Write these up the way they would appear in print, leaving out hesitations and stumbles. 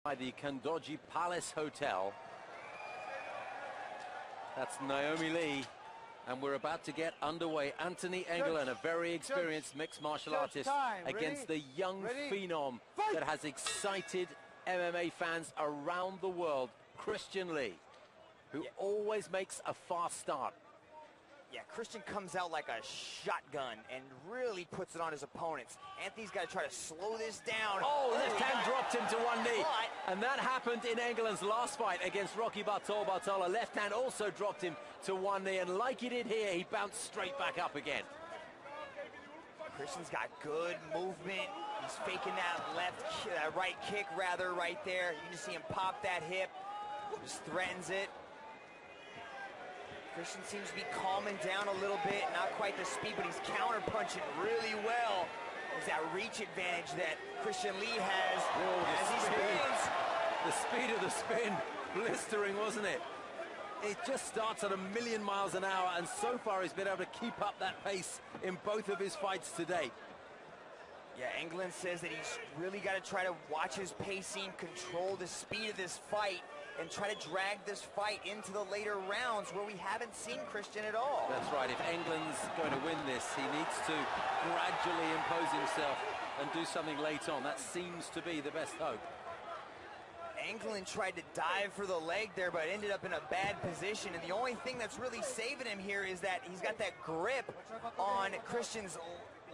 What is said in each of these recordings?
By the Kandoji Palace Hotel. That's Naomi Lee, and we're about to get underway. Anthony Engelen, a very experienced mixed martial artist, against the young phenom that has excited MMA fans around the world, Christian Lee, who always makes a fast start. Yeah, Christian comes out like a shotgun and really puts it on his opponents. Anthony's got to try to slow this down. Oh, left hand dropped him to one knee. And that happened in Engelen's last fight against Rocky Bartola. Left hand also dropped him to one knee, and like he did here, he bounced straight back up again. Christian's got good movement. He's faking that right kick rather right there. You can just see him pop that hip, just threatens it. Christian seems to be calming down a little bit, not quite the speed, but he's counter-punching really well. There's that reach advantage that Christian Lee has as he spins. The speed of the spin, blistering, wasn't it? It just starts at 1,000,000 miles an hour, and so far he's been able to keep up that pace in both of his fights to date. Yeah, Engelen says that he's really got to try to watch his pacing, control the speed of this fight, and try to drag this fight into the later rounds where we haven't seen Christian at all. That's right. If Engelen's going to win this, he needs to gradually impose himself and do something late on. That seems to be the best hope. Engelen tried to dive for the leg there, but ended up in a bad position. And the only thing that's really saving him here is that he's got that grip on Christian's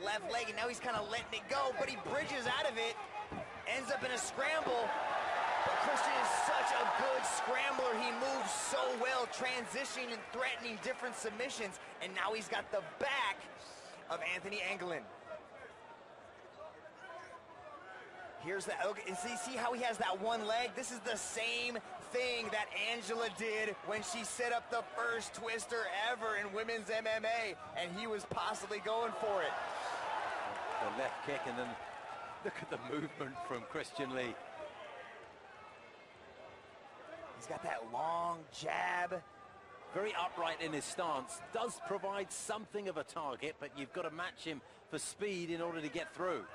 left leg, and now he's kind of letting it go, but he bridges out of it, ends up in a scramble. But Christian is such a good scrambler. He moves so well, transitioning and threatening different submissions, and now he's got the back of Anthony Engelen. Here's that. Okay, see how he has that one leg? This is the same thing that Angela did when she set up the first twister ever in women's MMA, and he was possibly going for it. The left kick, and then look at the movement from Christian Lee. He's got that long jab. Very upright in his stance. Does provide something of a target, but you've got to match him for speed in order to get through.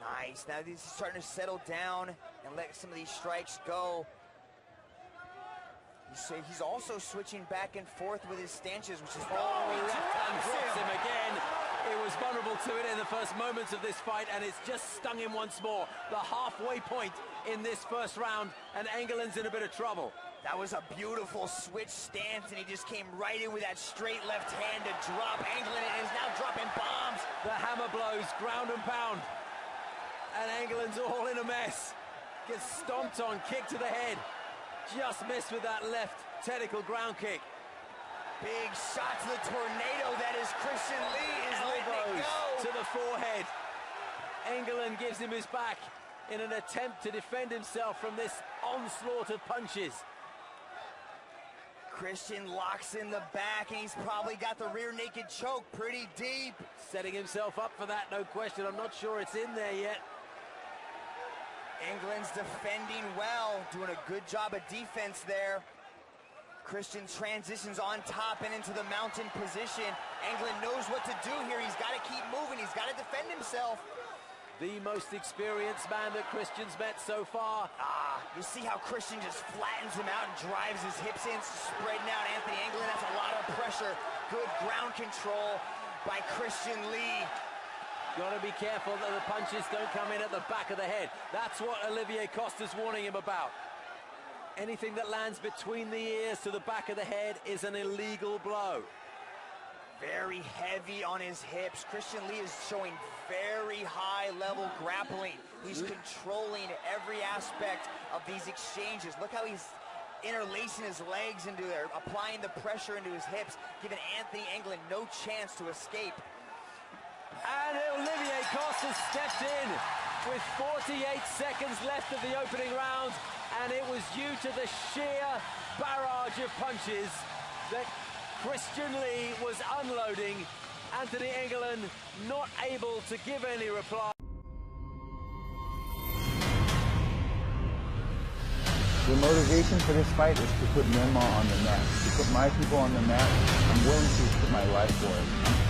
Nice. Now he's starting to settle down and let some of these strikes go. He's also switching back and forth with his stances, which is left hand drops him again. It was vulnerable to it in the first moments of this fight, and it's just stung him once more. The halfway point in this first round, and Engelen's in a bit of trouble. That was a beautiful switch stance, and he just came right in with that straight left hand to drop. Engelen is now dropping bombs. The hammer blows, ground and pound. And Engelen's all in a mess. Gets stomped on, kick to the head. Just missed with that left tentacle ground kick. Big shot to the tornado that is Christian Lee. Elbows to the forehead. Engelen gives him his back in an attempt to defend himself from this onslaught of punches. Christian locks in the back, and he's probably got the rear naked choke pretty deep. Setting himself up for that, no question. I'm not sure it's in there yet. Engelen's defending well, doing a good job of defense there. Christian transitions on top and into the mountain position. Engelen knows what to do here. He's got to keep moving. He's got to defend himself. The most experienced man that Christian's met so far. You see how Christian just flattens him out and drives his hips in, spreading out Anthony Engelen. That's a lot of pressure. Good ground control by Christian Lee. Got to be careful that the punches don't come in at the back of the head. That's what Olivier Costa's warning him about. Anything that lands between the ears to the back of the head is an illegal blow. Very heavy on his hips. Christian Lee is showing very high level grappling. He's controlling every aspect of these exchanges. Look how he's interlacing his legs into there, applying the pressure into his hips, giving Anthony Engelen no chance to escape. And Olivier Costa stepped in with 48 seconds left of the opening round, and it was due to the sheer barrage of punches that Christian Lee was unloading. Anthony Engelen not able to give any reply. The motivation for this fight is to put Myanmar on the map. To put my people on the map, I'm willing to put my life for it.